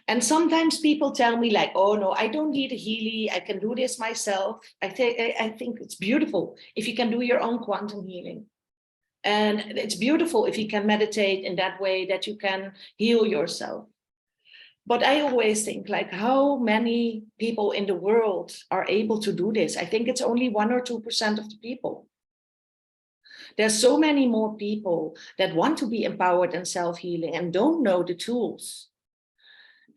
And sometimes people tell me like, oh no, I don't need a Healy, I can do this myself. I think it's beautiful if you can do your own quantum healing. And it's beautiful if you can meditate in that way that you can heal yourself. But I always think like how many people in the world are able to do this? I think it's only 1 or 2% of the people. There's so many more people that want to be empowered and self-healing and don't know the tools.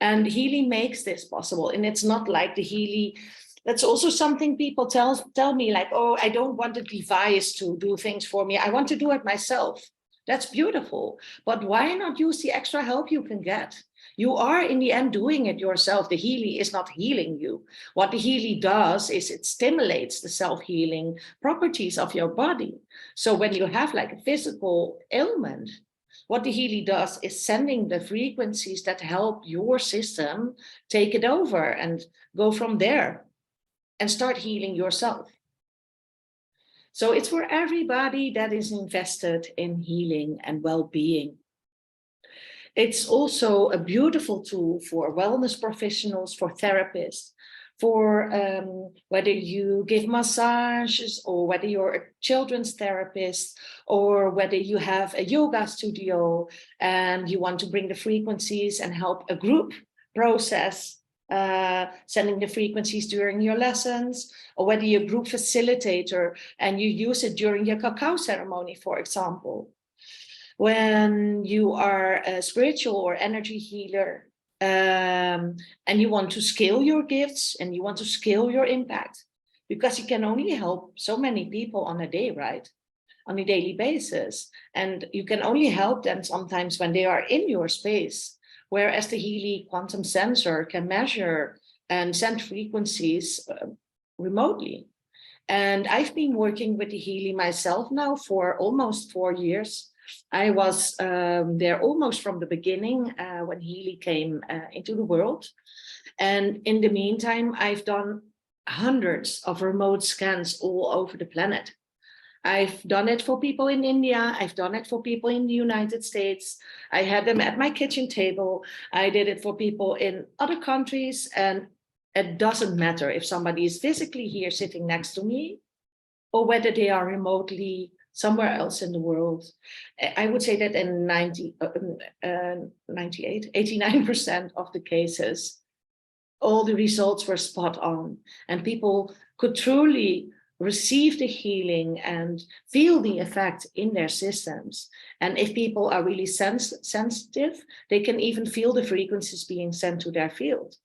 And Healy makes this possible. And it's not like the Healy, that's also something people tell me like, oh, I don't want a device to do things for me. I want to do it myself. That's beautiful. But why not use the extra help you can get? You are in the end doing it yourself. The Healy is not healing you. What the Healy does is it stimulates the self-healing properties of your body. So when you have like a physical ailment, what the Healy does is sending the frequencies that help your system take it over and go from there and start healing yourself. So it's for everybody that is invested in healing and well-being. It's also a beautiful tool for wellness professionals, for therapists, for whether you give massages or whether you're a children's therapist or whether you have a yoga studio and you want to bring the frequencies and help a group process, sending the frequencies during your lessons, or whether you're a group facilitator and you use it during your cacao ceremony, for example. When you are a spiritual or energy healer, and you want to scale your gifts and you want to scale your impact, because you can only help so many people on a day, right? On a daily basis. And you can only help them sometimes when they are in your space, whereas the Healy quantum sensor can measure and send frequencies remotely. And I've been working with the Healy myself now for almost 4 years. I was there almost from the beginning when Healy came into the world. And in the meantime, I've done hundreds of remote scans all over the planet. I've done it for people in India. I've done it for people in the United States. I had them at my kitchen table. I did it for people in other countries. And it doesn't matter if somebody is physically here sitting next to me or whether they are remotely somewhere else in the world. I would say that in 89% of the cases, all the results were spot on, and people could truly receive the healing and feel the effect in their systems. And if people are really sensitive, they can even feel the frequencies being sent to their field.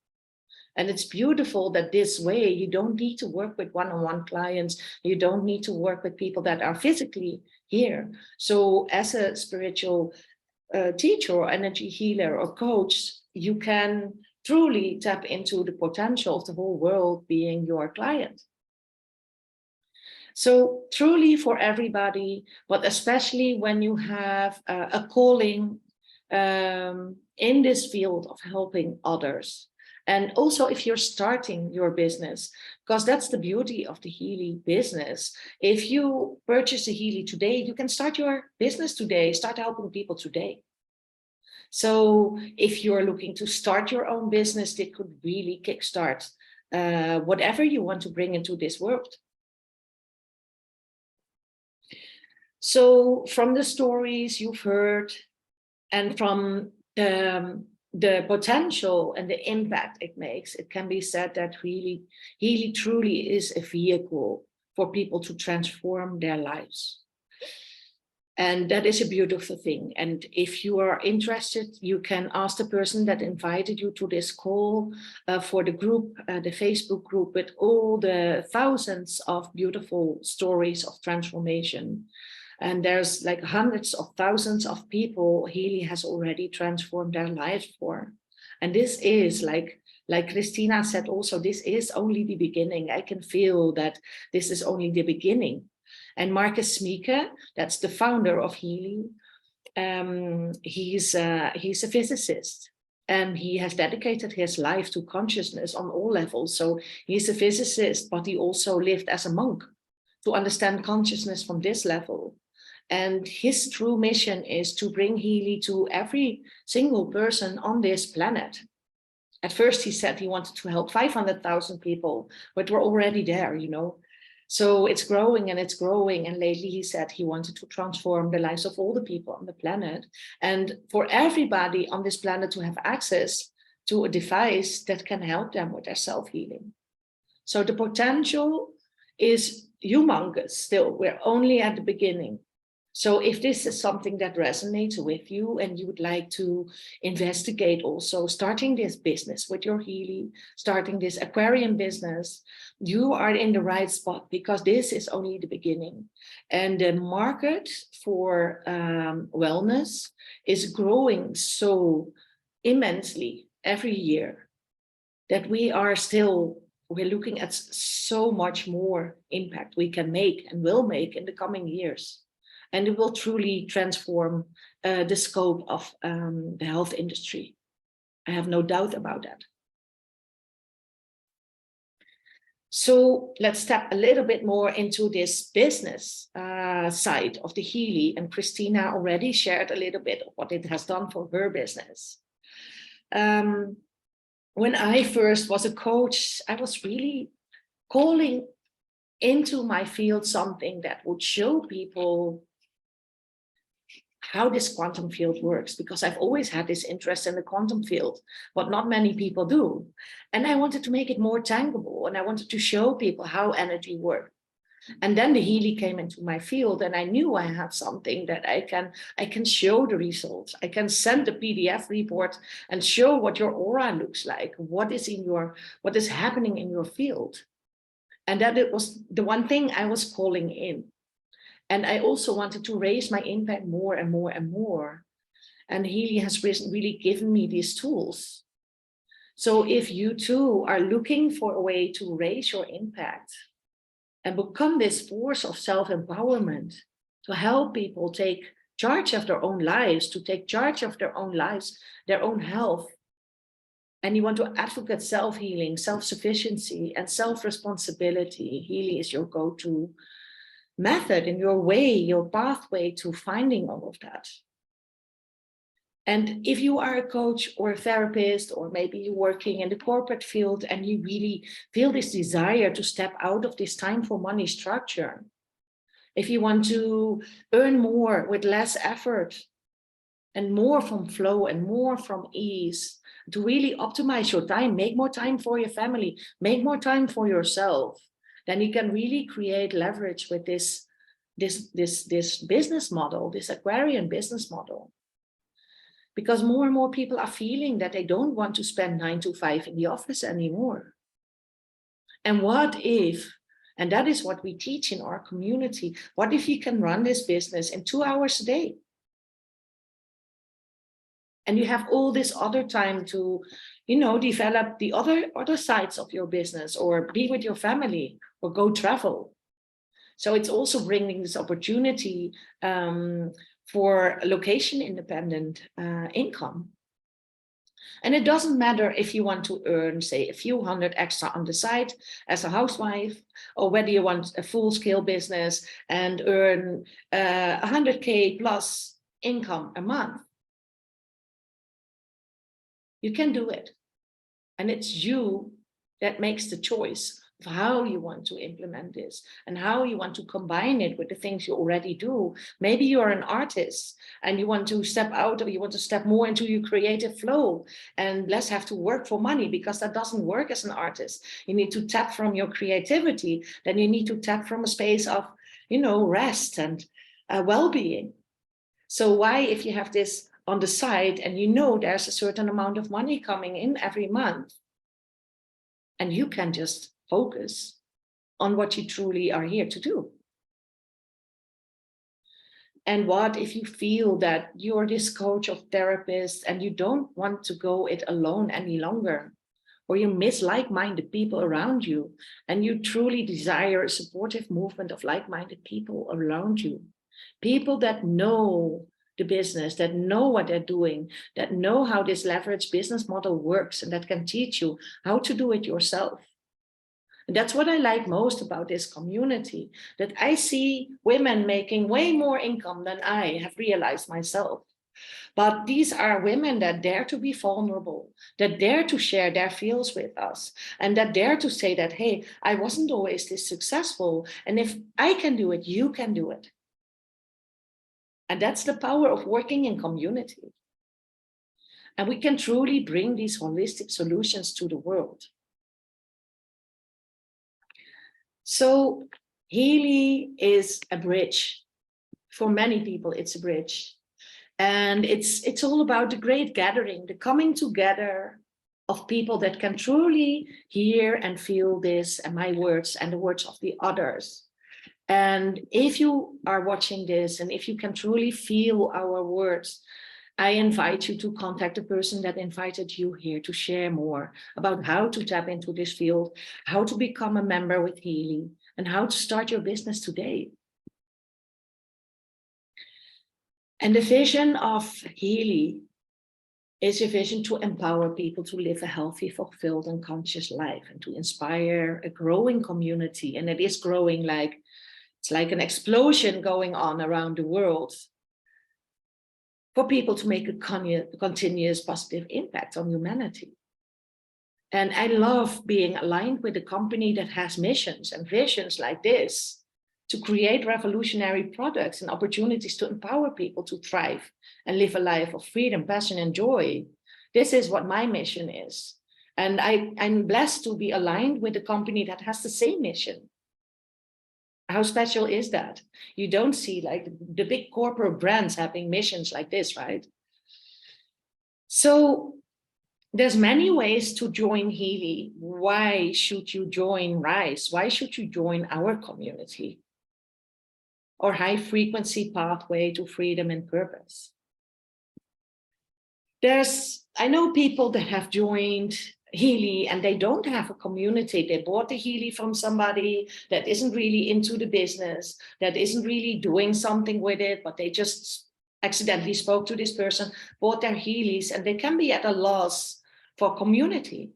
And it's beautiful that this way you don't need to work with one-on-one clients. You don't need to work with people that are physically here. So as a spiritual teacher or energy healer or coach, you can truly tap into the potential of the whole world being your client. So truly for everybody, but especially when you have a calling in this field of helping others. And also if you're starting your business, because that's the beauty of the Healy business. If you purchase a Healy today, you can start your business today, start helping people today. So if you're looking to start your own business, it could really kickstart whatever you want to bring into this world. So from the stories you've heard and from the potential and the impact it makes, it can be said that Healy truly is a vehicle for people to transform their lives. And that is a beautiful thing. And if you are interested, you can ask the person that invited you to this call for the group, the Facebook group with all the thousands of beautiful stories of transformation. And there's like hundreds of thousands of people Healy has already transformed their lives for. And this is like Christina said also, this is only the beginning. I can feel that this is only the beginning. And Marcus Smeeke, that's the founder of Healy, he's a physicist. And he has dedicated his life to consciousness on all levels. So he's a physicist, but he also lived as a monk to understand consciousness from this level. And his true mission is to bring Healy to every single person on this planet. At first, he said he wanted to help 500,000 people, but we're already there, you know. So it's growing and it's growing. And lately he said he wanted to transform the lives of all the people on the planet. And for everybody on this planet to have access to a device that can help them with their self-healing. So the potential is humongous still. We're only at the beginning. So if this is something that resonates with you and you would like to investigate also starting this business with your Healy, starting this Aquarian business, you are in the right spot because this is only the beginning. And the market for wellness is growing so immensely every year that we're looking at so much more impact we can make and will make in the coming years. And it will truly transform the scope of the health industry. I have no doubt about that. So let's step a little bit more into this business side of the Healy. And Christina already shared a little bit of what it has done for her business. When I first was a coach, I was really calling into my field something that would show people how this quantum field works, because I've always had this interest in the quantum field, but not many people do. And I wanted to make it more tangible, and I wanted to show people how energy works. And then the Healy came into my field, and I knew I had something that I can show the results. I can send a PDF report and show what your aura looks like, what is happening in your field. And that it was the one thing I was calling in. And I also wanted to raise my impact more and more and more. And Healy has really given me these tools. So if you too are looking for a way to raise your impact and become this force of self-empowerment to help people take charge of their own lives, to take charge of their own lives, their own health, and you want to advocate self-healing, self-sufficiency, and self-responsibility, Healy is your go-to method and your way, your pathway to finding all of that. And if you are a coach or a therapist, or maybe you're working in the corporate field and you really feel this desire to step out of this time for money structure, if you want to earn more with less effort and more from flow and more from ease, to really optimize your time, make more time for your family, make more time for yourself, then you can really create leverage with this business model, this Aquarian business model. Because more and more people are feeling that they don't want to spend 9 to 5 in the office anymore. And what if, and that is what we teach in our community, what if you can run this business in 2 hours a day? And you have all this other time to, develop the other sides of your business, or be with your family, or go travel. So it's also bringing this opportunity for location independent income. And it doesn't matter if you want to earn, say, a few hundred extra on the side as a housewife, or whether you want a full-scale business and earn 100K plus income a month. You can do it. And it's you that makes the choice of how you want to implement this and how you want to combine it with the things you already do. Maybe you're an artist and you want to step out, or you want to step more into your creative flow and less have to work for money, because that doesn't work as an artist. You need to tap from your creativity. Then you need to tap from a space of, rest and well-being. So why, if you have this on the side and there's a certain amount of money coming in every month, and you can just focus on what you truly are here to do. And what if you feel that you're this coach or therapist and you don't want to go it alone any longer, or you miss like-minded people around you, and you truly desire a supportive movement of like-minded people around you, people that know the business, that know what they're doing, that know how this leverage business model works, and that can teach you how to do it yourself. And that's what I like most about this community, that I see women making way more income than I have realized myself. But these are women that dare to be vulnerable, that dare to share their feels with us, and that dare to say that, hey, I wasn't always this successful, and if I can do it, you can do it. And that's the power of working in community. And we can truly bring these holistic solutions to the world. So Healy is a bridge. For many people, it's a bridge. And it's all about the great gathering, the coming together of people that can truly hear and feel this and my words and the words of the others. And if you are watching this, and if you can truly feel our words, I invite you to contact the person that invited you here to share more about how to tap into this field, how to become a member with Healy, and how to start your business today. And the vision of Healy is a vision to empower people to live a healthy, fulfilled, and conscious life, and to inspire a growing community. And it is growing it's like an explosion going on around the world, for people to make a continuous positive impact on humanity. And I love being aligned with a company that has missions and visions like this, to create revolutionary products and opportunities to empower people to thrive and live a life of freedom, passion, and joy. This is what my mission is. And I'm blessed to be aligned with a company that has the same mission. How special is that? You don't see like the big corporate brands having missions like this, right? So there's many ways to join Healy. Why should you join RISE? Why should you join our community? Or high frequency pathway to freedom and purpose? I know people that have joined Healy and they don't have a community. They bought the Healy from somebody that isn't really into the business, that isn't really doing something with it, but they just accidentally spoke to this person, bought their Healys, and they can be at a loss for community.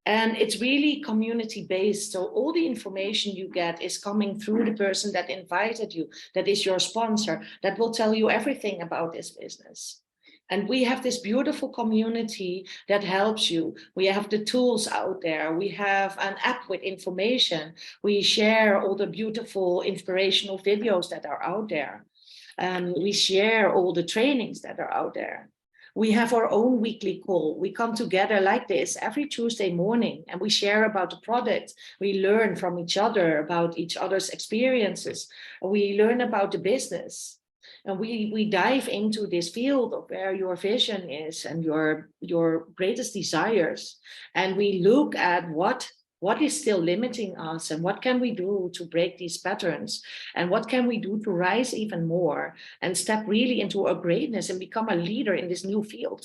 And it's really community based. So all the information you get is coming through the person that invited you, that is your sponsor, that will tell you everything about this business. And we have this beautiful community that helps you. We have the tools out there. We have an app with information. We share all the beautiful inspirational videos that are out there. We share all the trainings that are out there. We have our own weekly call. We come together like this every Tuesday morning and we share about the product. We learn from each other about each other's experiences. We learn about the business. And we dive into this field of where your vision is and your greatest desires. And we look at what is still limiting us and what can we do to break these patterns and what can we do to rise even more and step really into our greatness and become a leader in this new field.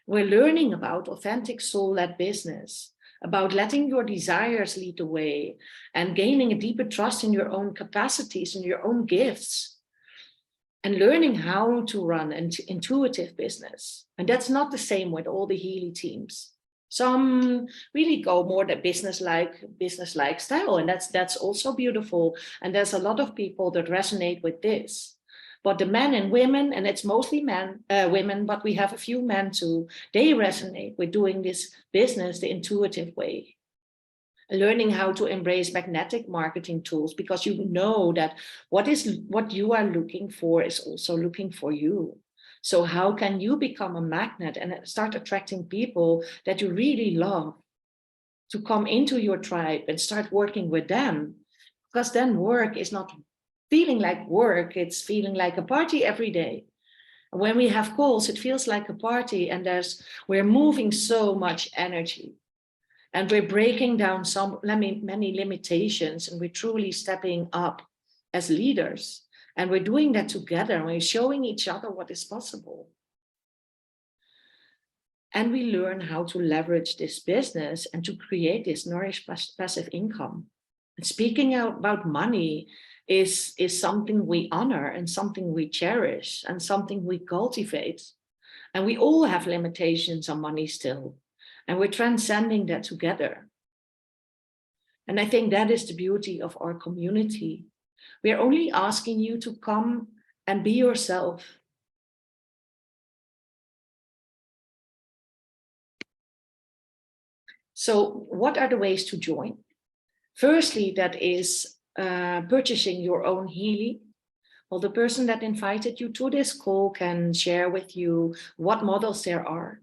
We're learning about authentic soul-led business, about letting your desires lead the way and gaining a deeper trust in your own capacities and your own gifts. And learning how to run an intuitive business. And that's not the same with all the Healy teams. Some really go more the business-like style, and that's also beautiful. And there's a lot of people that resonate with this. But the men and women, and it's mostly women, but we have a few men too, they resonate with doing this business the intuitive way. Learning how to embrace magnetic marketing tools, because you know that what you are looking for is also looking for you. So how can you become a magnet and start attracting people that you really love to come into your tribe and start working with them? Because then work is not feeling like work, it's feeling like a party every day. When we have calls, it feels like a party and we're moving so much energy. And we're breaking down many limitations and we're truly stepping up as leaders. And we're doing that together and we're showing each other what is possible. And we learn how to leverage this business and to create this nourished passive income. And speaking about money is something we honor and something we cherish and something we cultivate. And we all have limitations on money still. And we're transcending that together. And I think that is the beauty of our community. We're only asking you to come and be yourself. So what are the ways to join? Firstly, that is purchasing your own Healy. Well, the person that invited you to this call can share with you what models there are.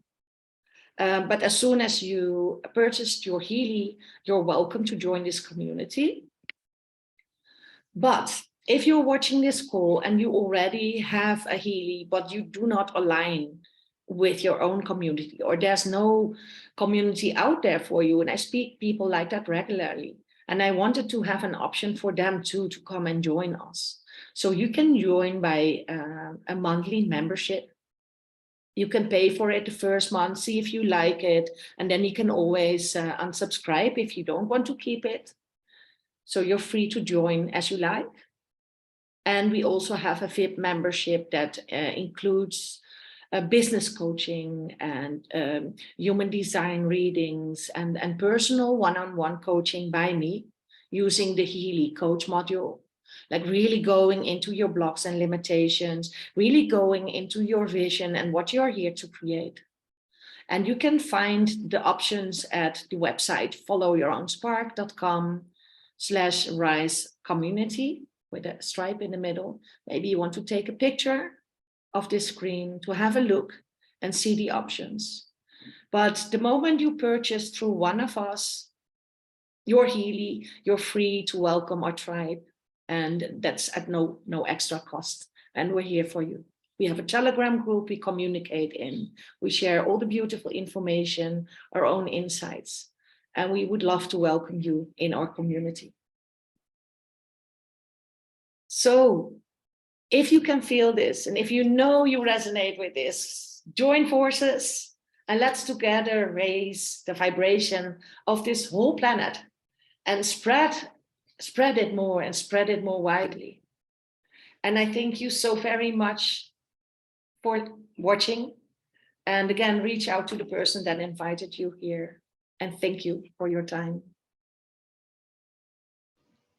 But as soon as you purchased your Healy, you're welcome to join this community. But if you're watching this call and you already have a Healy, but you do not align with your own community, or there's no community out there for you, and I speak people like that regularly, and I wanted to have an option for them too to come and join us. So you can join by a monthly membership. You can pay for it the first month, see if you like it, and then you can always unsubscribe if you don't want to keep it. So you're free to join as you like. And we also have a VIP membership that includes business coaching and human design readings and personal one-on-one coaching by me using the Healy coach module. Like really going into your blocks and limitations, really going into your vision and what you're here to create. And you can find the options at the website followyourownspark.com/rise community with a stripe in the middle. Maybe you want to take a picture of this screen to have a look and see the options. But the moment you purchase through one of us, your Healy, you're free to welcome our tribe. And that's at no extra cost. And we're here for you. We have a Telegram group we communicate in. We share all the beautiful information, our own insights. And we would love to welcome you in our community. So if you can feel this, and if you know you resonate with this, join forces and let's together raise the vibration of this whole planet and spread it more and spread it more widely. And I thank you so very much for watching. And again, reach out to the person that invited you here. And thank you for your time.